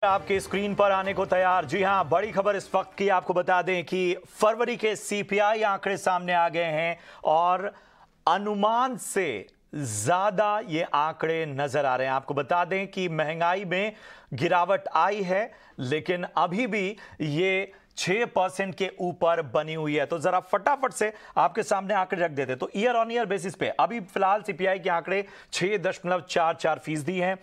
आपके स्क्रीन पर आने को तैयार। जी हां, बड़ी खबर इस वक्त की आपको बता दें कि फरवरी के सीपीआई आंकड़े सामने आ गए हैं और अनुमान से ज्यादा ये आंकड़े नजर आ रहे हैं। आपको बता दें कि महंगाई में गिरावट आई है, लेकिन अभी भी ये 6% के ऊपर बनी हुई है। तो जरा फटाफट से आपके सामने आंकड़े रख देते। तो ईयर ऑन ईयर बेसिस पे अभी फिलहाल सीपीआई के आंकड़े 6.44% हैं।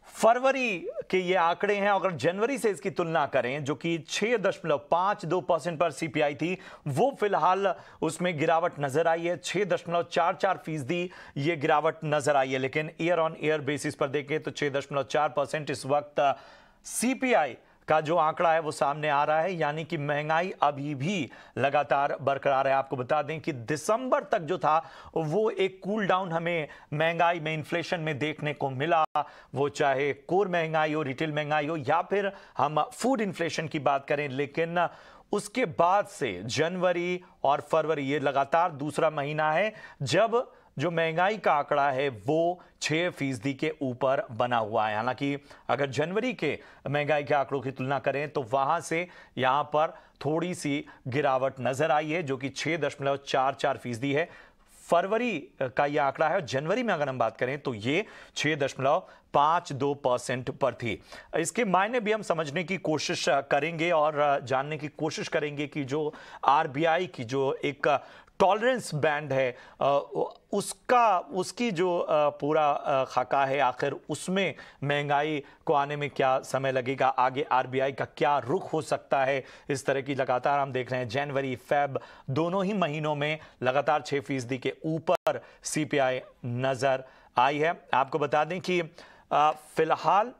फरवरी के ये आंकड़े हैं, अगर जनवरी से इसकी तुलना करें जो कि 6.52% पर सीपीआई थी, वो फिलहाल उसमें गिरावट नजर आई है। 6.44% ये गिरावट नजर आई है। लेकिन ईयर ऑन ईयर बेसिस पर देखें तो 6.4% इस वक्त सीपीआई का जो आंकड़ा है वो सामने आ रहा है, यानी कि महंगाई अभी भी लगातार बरकरार है। आपको बता दें कि दिसंबर तक जो था वो एक कूल डाउन हमें महंगाई में, इन्फ्लेशन में देखने को मिला। वो चाहे कोर महंगाई हो, रिटेल महंगाई हो, या फिर हम फूड इन्फ्लेशन की बात करें। लेकिन उसके बाद से जनवरी और फरवरी ये लगातार दूसरा महीना है जब जो महंगाई का आंकड़ा है वो 6% के ऊपर बना हुआ है। हालांकि अगर जनवरी के महंगाई के आंकड़ों की तुलना करें तो वहां से यहां पर थोड़ी सी गिरावट नजर आई है जो कि 6.44% है। फरवरी का यह आंकड़ा है और जनवरी में अगर हम बात करें तो ये 6.52% पर थी। इसके मायने भी हम समझने की कोशिश करेंगे और जानने की कोशिश करेंगे कि जो आरबीआई की जो एक टॉलरेंस बैंड है उसकी जो पूरा खाका है, आखिर उसमें महंगाई को आने में क्या समय लगेगा, आगे आरबीआई का क्या रुख हो सकता है। इस तरह की लगातार हम देख रहे हैं जनवरी फेब दोनों ही महीनों में लगातार 6% के ऊपर सीपीआई नजर आई है। आपको बता दें कि फिलहाल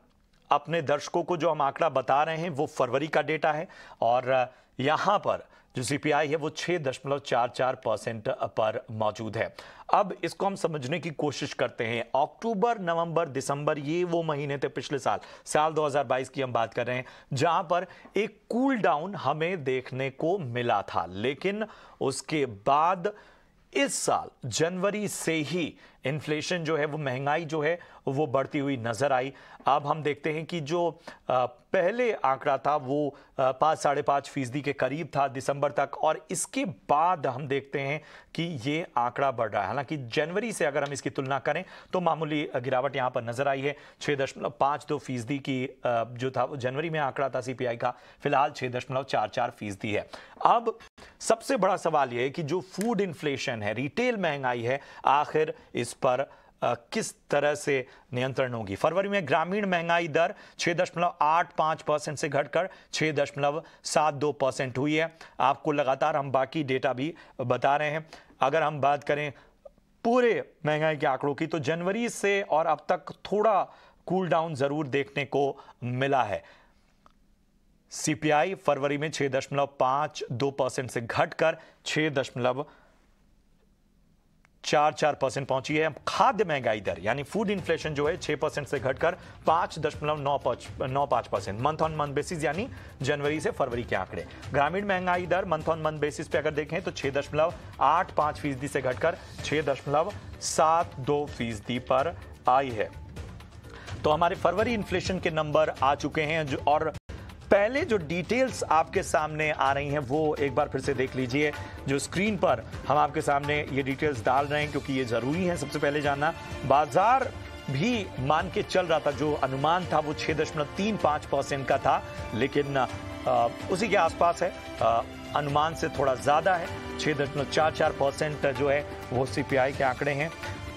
अपने दर्शकों को जो हम आंकड़ा बता रहे हैं वो फरवरी का डेटा है और यहां पर जो सीपीआई है वो 6.44% पर मौजूद है। अब इसको हम समझने की कोशिश करते हैं। अक्टूबर, नवंबर, दिसंबर ये वो महीने थे पिछले साल 2022 की हम बात कर रहे हैं, जहां पर एक कूल डाउन हमें देखने को मिला था। लेकिन उसके बाद इस साल जनवरी से ही इन्फ्लेशन जो है वो, महंगाई जो है वो बढ़ती हुई नजर आई। अब हम देखते हैं कि जो पहले आंकड़ा था वो 5-5.5% के करीब था दिसंबर तक, और इसके बाद हम देखते हैं कि ये आंकड़ा बढ़ रहा है। हालांकि जनवरी से अगर हम इसकी तुलना करें तो मामूली गिरावट यहां पर नजर आई है। 6.52% की जो था वो जनवरी में आंकड़ा था सीपीआई का, फिलहाल 6.44% है। अब सबसे बड़ा सवाल यह है कि जो फूड इन्फ्लेशन है, रिटेल महंगाई है, आखिर इस पर किस तरह से नियंत्रण होगी। फरवरी में ग्रामीण महंगाई दर 6.85% से घटकर 6.72% हुई है। आपको लगातार हम बाकी डेटा भी बता रहे हैं। अगर हम बात करें पूरे महंगाई के आंकड़ों की तो जनवरी से और अब तक थोड़ा कूल डाउन जरूर देखने को मिला है। सीपीआई फरवरी में 6.52% से घटकर 6.44% पहुंची है। खाद्य महंगाई दर यानी फूड इन्फ्लेशन जो है 6% से घटकर 5.95%, मंथ ऑन मंथ बेसिस यानी जनवरी से फरवरी के आंकड़े। ग्रामीण महंगाई दर मंथ ऑन मंथ बेसिस पे अगर देखें तो 6.85% से घटकर 6.72% पर आई है। तो हमारे फरवरी इन्फ्लेशन के नंबर आ चुके हैं और पहले जो डिटेल्स आपके सामने आ रही हैं वो एक बार फिर से देख लीजिए। जो स्क्रीन पर हम आपके सामने ये डिटेल्स डाल रहे हैं क्योंकि ये जरूरी है सबसे पहले जानना। बाजार भी मान के चल रहा था, जो अनुमान था वो 6.35% का था, लेकिन उसी के आसपास है, अनुमान से थोड़ा ज्यादा है। 6.44% जो है वो सीपीआई के आंकड़े हैं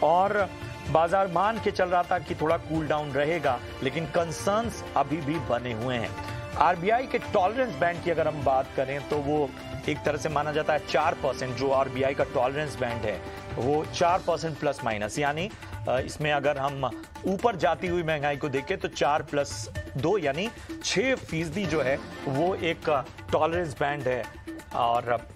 और बाजार मान के चल रहा था कि थोड़ा कूल डाउन रहेगा, लेकिन कंसर्न्स अभी भी बने हुए हैं। आरबीआई के टॉलरेंस बैंड की अगर हम बात करें तो वो एक तरह से माना जाता है 4%। जो आरबीआई का टॉलरेंस बैंड है वो 4% प्लस माइनस, यानी इसमें अगर हम ऊपर जाती हुई महंगाई को देखें तो 4+2 यानी 6% जो है वो एक टॉलरेंस बैंड है और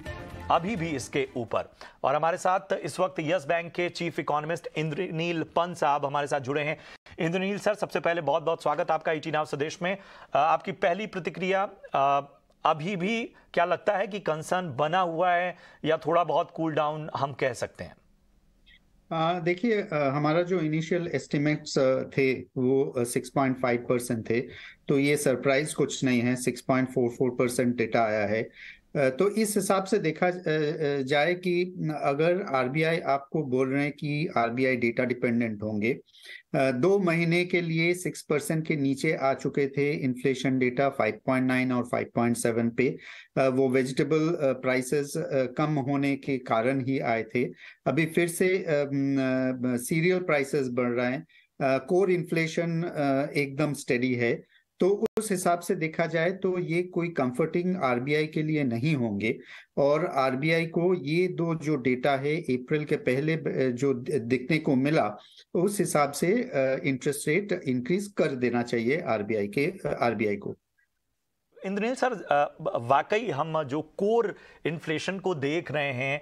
अभी भी इसके ऊपर। और हमारे साथ इस वक्त यस बैंक के चीफ इकोनॉमिस्ट इंद्रनील पंत साहब हमारे साथ जुड़े हैं। इंद्रनील सर, सबसे पहले बहुत बहुत स्वागत आपका ईटी नाउ स्वदेश में। आपकी पहली प्रतिक्रिया, अभी भी क्या लगता है कि कंसर्न बना हुआ है या थोड़ा बहुत कूल डाउन हम कह सकते हैं? देखिए, हमारा जो इनिशियल एस्टिमेट्स थे वो 6.5% थे। तो ये सरप्राइज कुछ नहीं है, 6.44% डेटा आया है। तो इस हिसाब से देखा जाए कि अगर आरबीआई आपको बोल रहे हैं कि आरबीआई डेटा डिपेंडेंट होंगे, 2 महीने के लिए 6% के नीचे आ चुके थे इन्फ्लेशन डेटा, 5.9 और 5.7 पे। वो वेजिटेबल प्राइसेस कम होने के कारण ही आए थे। अभी फिर से सीरियल प्राइसेस बढ़ रहे हैं, कोर इन्फ्लेशन एकदम स्टेडी है। तो उस हिसाब से देखा जाए तो ये कोई कंफर्टिंग आरबीआई के लिए नहीं होंगे। और आरबीआई को ये दो जो डेटा है अप्रैल के पहले जो दिखने को मिला, उस हिसाब से इंटरेस्ट रेट इंक्रीज कर देना चाहिए आरबीआई को। इंद्रनील सर, वाकई हम जो कोर इन्फ्लेशन को देख रहे हैं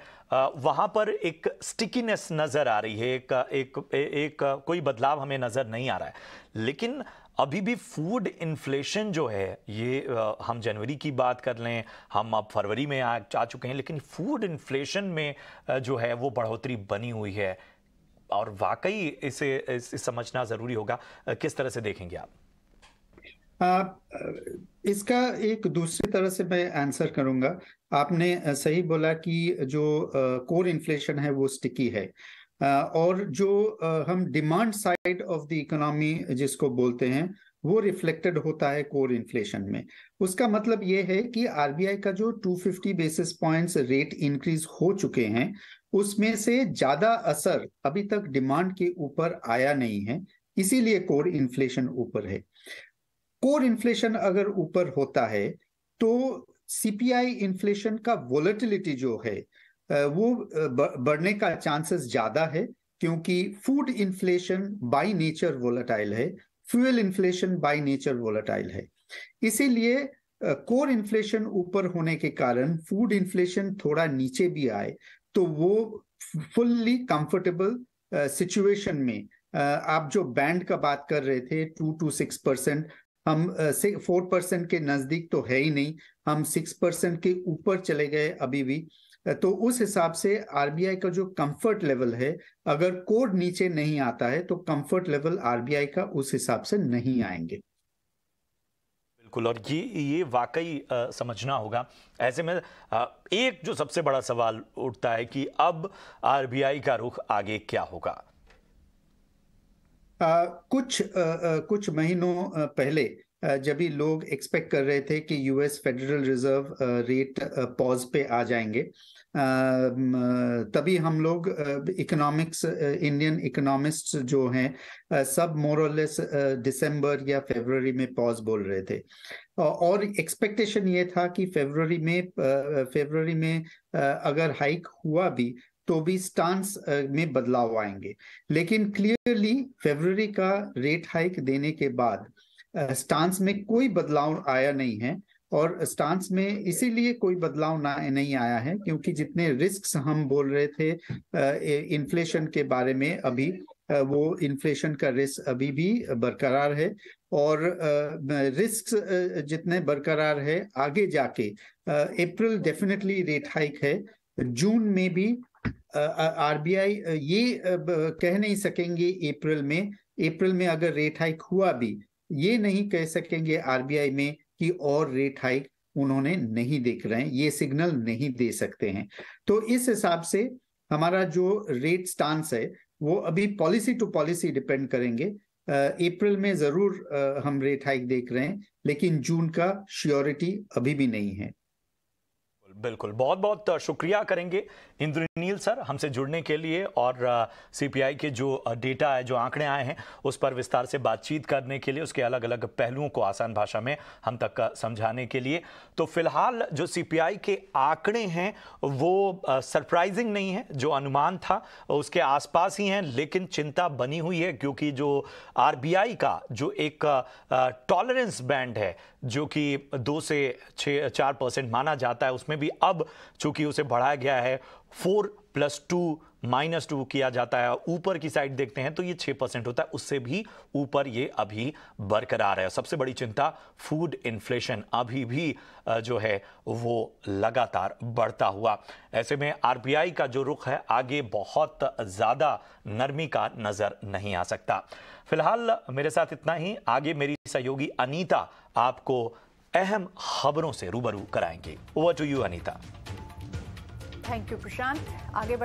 वहां पर एक स्टिकीनेस नजर आ रही है, एक कोई बदलाव हमें नजर नहीं आ रहा है। लेकिन अभी भी फूड इन्फ्लेशन जो है ये हम जनवरी की बात कर लें, हम अब फरवरी में आ चुके हैं, लेकिन फूड इन्फ्लेशन में जो है वो बढ़ोतरी बनी हुई है। और वाकई इसे समझना जरूरी होगा। किस तरह से देखेंगे आप? इसका एक दूसरी तरह से मैं आंसर करूंगा। आपने सही बोला कि जो कोर इन्फ्लेशन है वो स्टिकी है। और जो हम demand side of the economy जिसको बोलते हैं, वो रिफ्लेक्टेड होता है कोर इन्फ्लेशन में। उसका मतलब ये है कि आरबीआई का जो 250 बेसिस पॉइंट्स रेट इंक्रीज हो चुके हैं, उसमें से ज्यादा असर अभी तक डिमांड के ऊपर आया नहीं है, इसीलिए कोर इन्फ्लेशन ऊपर है। कोर इन्फ्लेशन अगर ऊपर होता है तो सीपीआई इन्फ्लेशन का वोलेटिलिटी जो है वो बढ़ने का चांसेस ज्यादा है, क्योंकि food inflation by nature volatile है, fuel inflation by nature volatile है। इसीलिए कोर इन्फ्लेशन ऊपर होने के कारण फूड इन्फ्लेशन थोड़ा नीचे भी आए तो वो फुल्ली कंफर्टेबल सिचुएशन में, आप जो बैंड का बात कर रहे थे 2 to 6%, हम 4% के नजदीक तो है ही नहीं, हम 6% के ऊपर चले गए अभी भी। तो उस हिसाब से आरबीआई का जो कंफर्ट लेवल है, अगर कोर नीचे नहीं आता है तो कंफर्ट लेवल आरबीआई का उस हिसाब से नहीं आएंगे। बिल्कुल, और ये वाकई समझना होगा। ऐसे में एक जो सबसे बड़ा सवाल उठता है कि अब आरबीआई का रुख आगे क्या होगा? कुछ महीनों पहले जब भी लोग एक्सपेक्ट कर रहे थे कि US federal reserve rate pause पे आ जाएंगे, तभी हम लोग इकोनॉमिक्स, इंडियन इकोनॉमिस्ट्स जो हैं, सब मोर और लेस दिसंबर या फरवरी में पॉज बोल रहे थे। और एक्सपेक्टेशन ये था कि फरवरी में अगर हाइक हुआ भी तो भी स्टांस में बदलाव आएंगे। लेकिन क्लियरली फरवरी का रेट हाइक देने के बाद स्टांस में कोई बदलाव आया नहीं है। और स्टांस में इसीलिए कोई बदलाव नहीं आया है क्योंकि जितने रिस्क्स हम बोल रहे थे इन्फ्लेशन के बारे में, अभी वो इन्फ्लेशन का रिस्क अभी भी बरकरार है। और रिस्क जितने बरकरार है, आगे जाके अप्रैल डेफिनेटली रेट हाइक है, जून में भी आरबीआई ये कह नहीं सकेंगे अप्रैल में अगर रेट हाइक हुआ भी, ये नहीं कह सकेंगे आरबीआई में कि और रेट हाइक उन्होंने नहीं देख रहे हैं, ये सिग्नल नहीं दे सकते हैं। तो इस हिसाब से हमारा जो रेट स्टांस है वो अभी पॉलिसी टू पॉलिसी डिपेंड करेंगे। अप्रैल में जरूर हम रेट हाइक देख रहे हैं, लेकिन जून का श्योरिटी अभी भी नहीं है। बिल्कुल, बहुत बहुत शुक्रिया करेंगे इंद्रनील सर हमसे जुड़ने के लिए, और सीपीआई के जो डेटा है, जो आंकड़े आए हैं, उस पर विस्तार से बातचीत करने के लिए, उसके अलग अलग पहलुओं को आसान भाषा में हम तक समझाने के लिए। तो फिलहाल जो सीपीआई के आंकड़े हैं वो सरप्राइजिंग नहीं है, जो अनुमान था उसके आसपास ही हैं, लेकिन चिंता बनी हुई है क्योंकि जो आरबीआई का जो एक टॉलरेंस बैंड है जो कि 2 से 4% माना जाता है, उसमें भी अब चूंकि उसे बढ़ाया गया है 4+2 -2 किया जाता है, ऊपर की साइड देखते हैं तो ये 6% होता है, उससे भी ऊपर ये अभी बरकरार है। सबसे बड़ी चिंता फूड इन्फ्लेशन अभी भी जो है वो लगातार बढ़ता हुआ। ऐसे में आरबीआई का जो रुख है आगे बहुत ज्यादा नरमी का नजर नहीं आ सकता। फिलहाल मेरे साथ इतना ही। आगे मेरी सहयोगी अनीता आपको अहम खबरों से रूबरू कराएंगे। Over to you Anita. Thank you Prashant. आगे